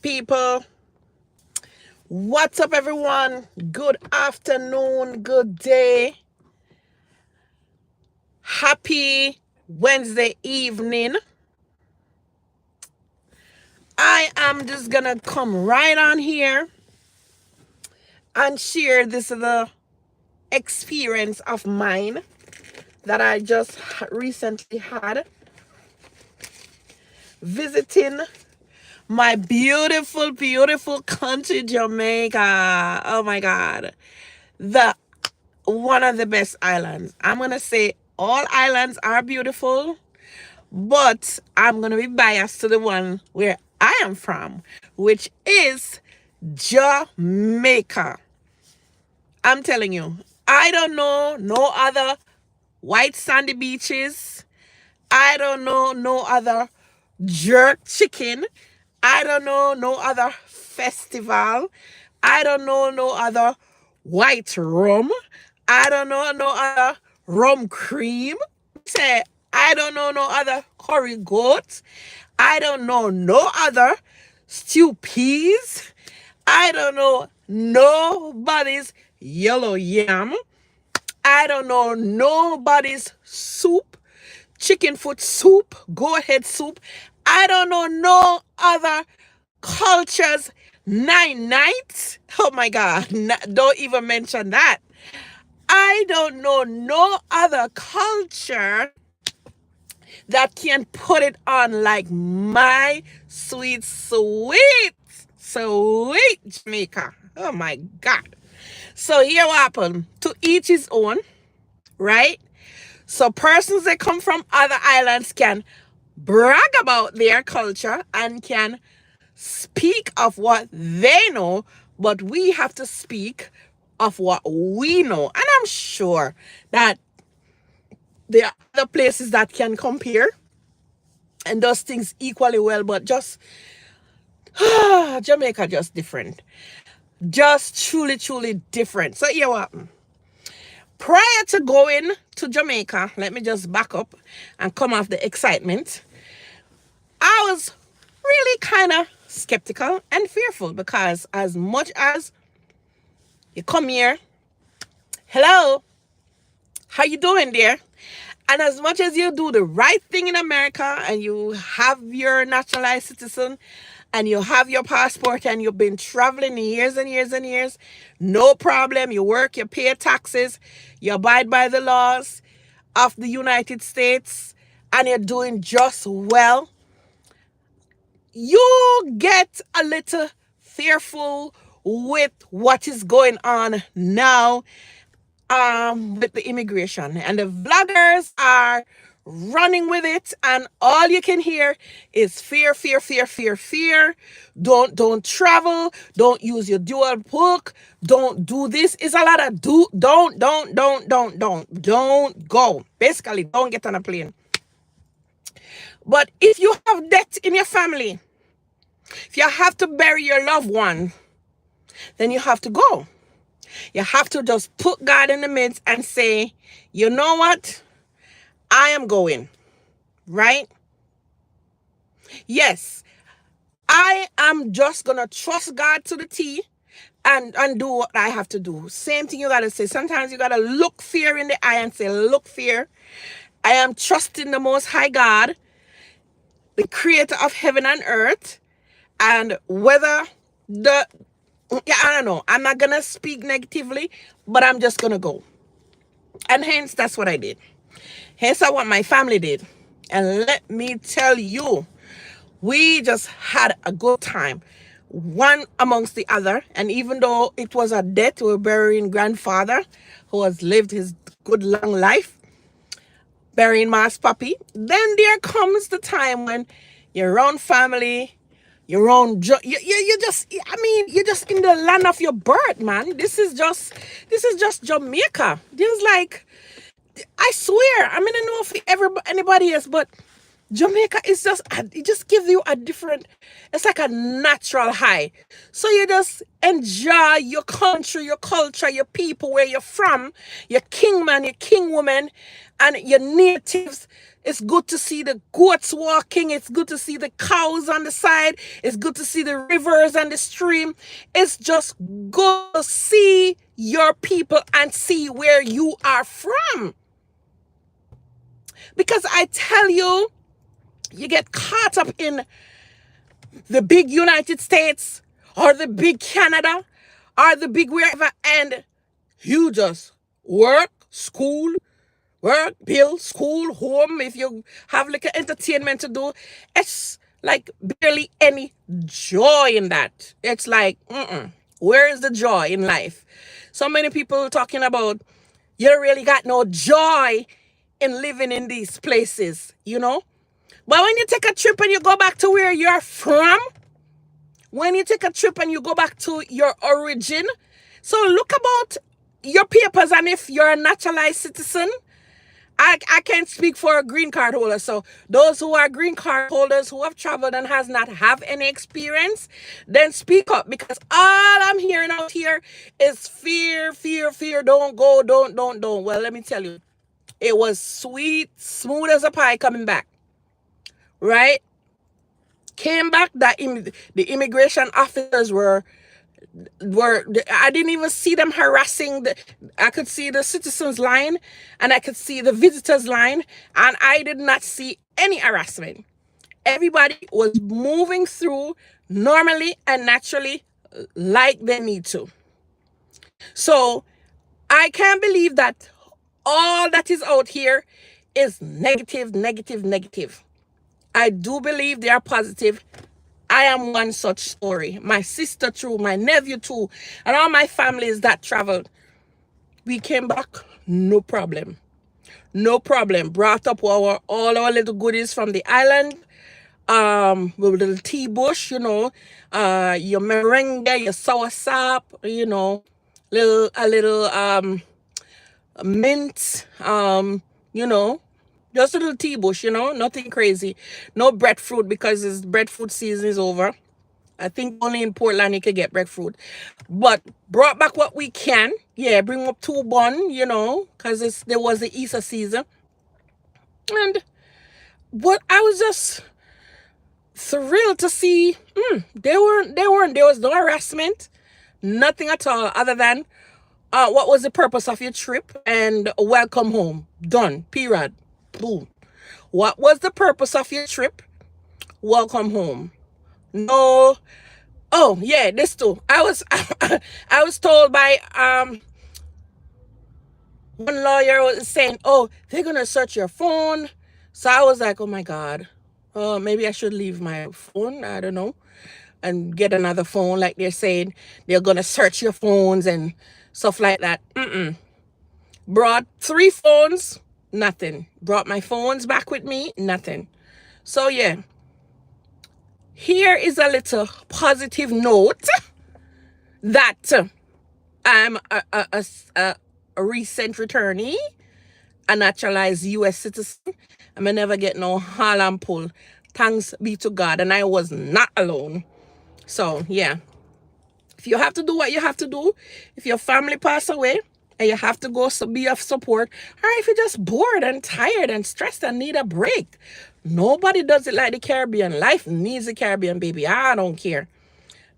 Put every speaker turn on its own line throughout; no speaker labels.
People, what's up, everyone? Good afternoon, good day, happy Wednesday evening. I am just gonna come right on here and share this the experience of mine that I just recently had visiting my beautiful, beautiful country, Jamaica. Oh my God. The one of the best islands. I'm gonna say all islands are beautiful, but I'm gonna be biased to the one where I am from, which is Jamaica. I'm telling you, I don't know no other white sandy beaches. I don't know no other jerk chicken. I don't know no other festival. I don't know no other white rum. I don't know no other rum cream. Say, I don't know no other curry goat. I don't know no other stew peas. I don't know nobody's yellow yam. I don't know nobody's soup, chicken foot soup, go ahead soup. I don't know no other cultures, 9 nights. Oh my God, don't even mention that. I don't know no other culture that can put it on like my sweet, sweet, sweet Jamaica. Oh my God. So here what happened. To each his own, right? So persons that come from other islands can brag about their culture and can speak of what they know, but we have to speak of what we know. And I'm sure that there are other places that can compare and does things equally well, but just Jamaica just different. Just truly, truly different. So here what happened. Prior to going to Jamaica, let me just back up and come off the excitement. I was really kind of skeptical and fearful because as much as you come here, hello, how you doing there? And as much as you do the right thing in America and you have your naturalized citizen and you have your passport and you've been traveling years and years and years, no problem. You work, you pay taxes, you abide by the laws of the United States, and you're doing just well. You get a little fearful with what is going on now with the immigration, and the vloggers are running with it, and all you can hear is fear, fear, fear, fear, fear. Don't travel, don't use your dual book, don't do this. It's a lot of don't go. Basically, don't get on a plane. But if you have debt in your family, if you have to bury your loved one, then you have to go. You have to just put God in the midst and say, you know what? I am going, right? Yes, I am just going to trust God to the T and do what I have to do. Same thing you got to say. Sometimes you got to look fear in the eye and say, look fear. I am trusting the Most High God, the creator of heaven and earth, and whether yeah, I don't know. I'm not going to speak negatively, but I'm just going to go. And hence, that's what I did. Hence, what my family did. And let me tell you, we just had a good time, one amongst the other. And even though it was a death, we were burying grandfather who has lived his good long life, burying Ma's puppy. Then there comes the time when your own family, your own you just, I mean, you're just in the land of your birth, man. This is just Jamaica. This like, I swear, I mean, I don't know if anybody else, but Jamaica is just, it just gives you a different, it's like a natural high. So you just enjoy your country, your culture, your people, where you're from, your king man, your king woman, and your natives. It's good to see the goats walking. It's good to see the cows on the side. It's good to see the rivers and the stream. It's just good to see your people and see where you are from. Because I tell you, you get caught up in the big United States or the big Canada or the big wherever, and you just work, school, work, bill, school, home. If you have like an entertainment to do, it's like barely any joy in that. It's like, where is the joy in life? So many people talking about you don't really got no joy in living in these places, you know? But when you take a trip and you go back to where you're from, when you take a trip and you go back to your origin, so look about your papers, and if you're a naturalized citizen, I can't speak for a green card holder. So those who are green card holders who have traveled and has not have any experience, then speak up, because all I'm hearing out here is fear, fear, fear. Don't go, don't. Well, let me tell you, it was sweet, smooth as a pie coming back, right? Came back that the immigration officers were I didn't even see them harassing I could see the citizens line and I could see the visitors line, and I did not see any harassment. Everybody was moving through normally and naturally like they need to. So I can't believe that all that is out here is negative, negative, negative. I do believe they are positive. I am one such story. My sister too, my nephew too, and all my families that traveled. We came back, no problem. No problem. Brought up all our little goodies from the island. With a little tea bush, your merengue, your soursop, a little mint, just a little tea bush, nothing crazy. No breadfruit, because it's breadfruit season is over. I think only in Portland you can get breadfruit. But brought back what we can. Yeah, bring up 2 bun, because there was the Easter season. And what I was just thrilled to see, there was no harassment, nothing at all, other than what was the purpose of your trip and welcome home. Done. Period. Boom. What was the purpose of your trip? Welcome home. No. Oh yeah, this too. I was told by one lawyer was saying, oh, they're gonna search your phone. So I was like, oh my God. Maybe I should leave my phone. I don't know. And get another phone, like they're saying they're gonna search your phones and stuff like that. Brought 3 phones, nothing. Brought my phones back with me, nothing. So yeah, here is a little positive note that I'm a recent returnee, a naturalized U.S. citizen. I may never get no haul and pull. Thanks be to God, and I was not alone. So yeah, if you have to do what you have to do, if your family pass away and you have to go be of support, or if you're just bored and tired and stressed and need a break, nobody does it like the Caribbean. Life needs the Caribbean, baby. I don't care.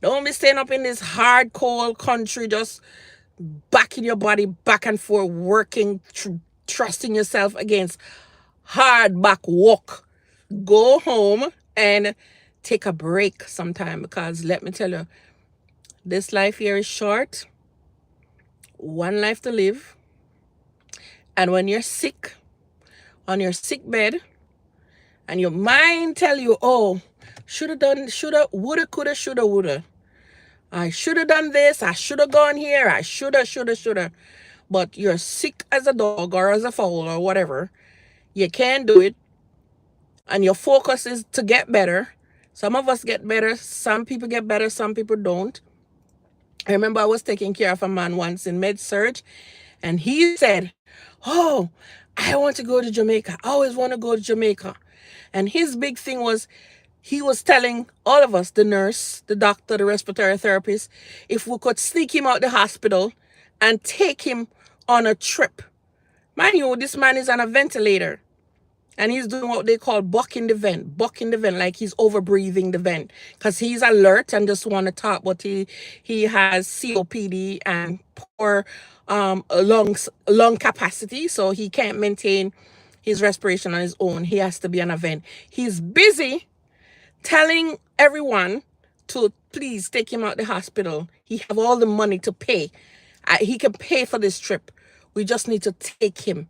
Don't be staying up in this hard, cold country, just backing your body back and forth, working, trusting yourself against hard back walk. Go home and take a break sometime, because let me tell you, this life here is short. One life to live. And when you're sick, on your sick bed, and your mind tell you, oh, shoulda done, shoulda, woulda, coulda, shoulda, woulda. I should have done this. I should have gone here. I shoulda. But you're sick as a dog or as a fowl or whatever. You can't do it. And your focus is to get better. Some of us get better. Some people get better. Some people don't. I remember I was taking care of a man once in med-surg, and he said, oh, I want to go to Jamaica. I always want to go to Jamaica. And his big thing was, he was telling all of us, the nurse, the doctor, the respiratory therapist, if we could sneak him out the hospital and take him on a trip. Mind you, this man is on a ventilator. and he's doing what they call bucking the vent, like he's over breathing the vent because he's alert and just want to talk, but he has COPD and poor lung capacity, so he can't maintain his respiration on his own. He has to be on a vent. He's busy telling everyone to please take him out the hospital. He have all the money to pay. He can pay for this trip. We just need to take him.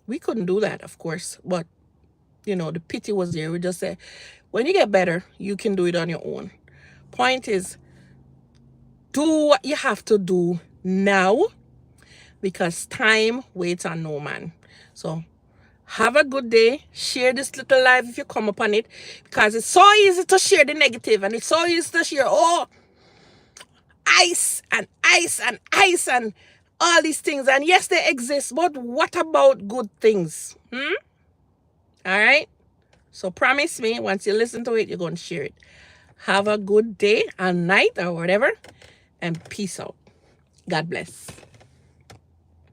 We couldn't do that, of course, but you know, the pity was there. We just said, when you get better, you can do it on your own. Point is, do what you have to do now, because time waits on no man. So have a good day. Share this little live if you come upon it, because it's so easy to share the negative, and it's so easy to share, oh, ice and ice and ice and all these things. And yes, they exist, but what about good things? All right? So promise me, once you listen to it, you're going to share it. Have a good day and night or whatever, and peace out. God bless.